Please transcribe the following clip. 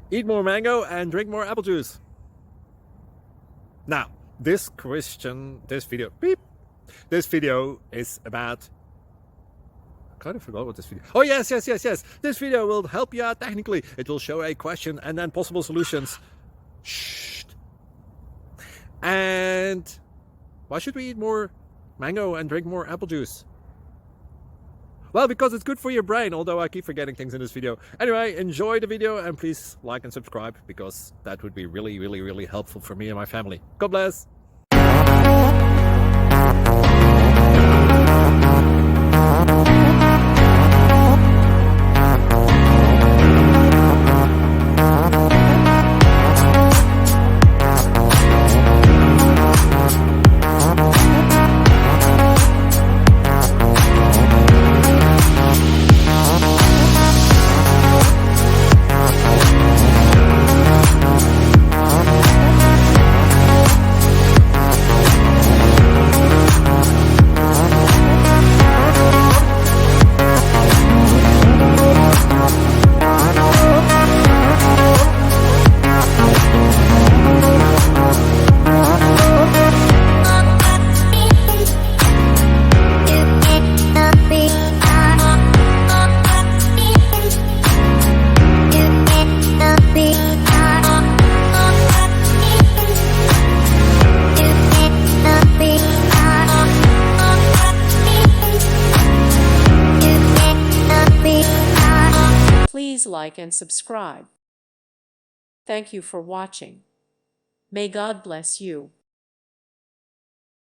Eat more mango and drink more apple juice. Now, this video is about, I kind of forgot what this video. Oh, yes. This video will help you out technically. It will show a question and then possible solutions. Shh. And why should we eat more mango and drink more apple juice? Well, because it's good for your brain, although I keep forgetting things in this video. Anyway, enjoy the video and please like and subscribe, because that would be really helpful for me and my family. God bless. Please like and subscribe. Thank you for watching. May God bless you.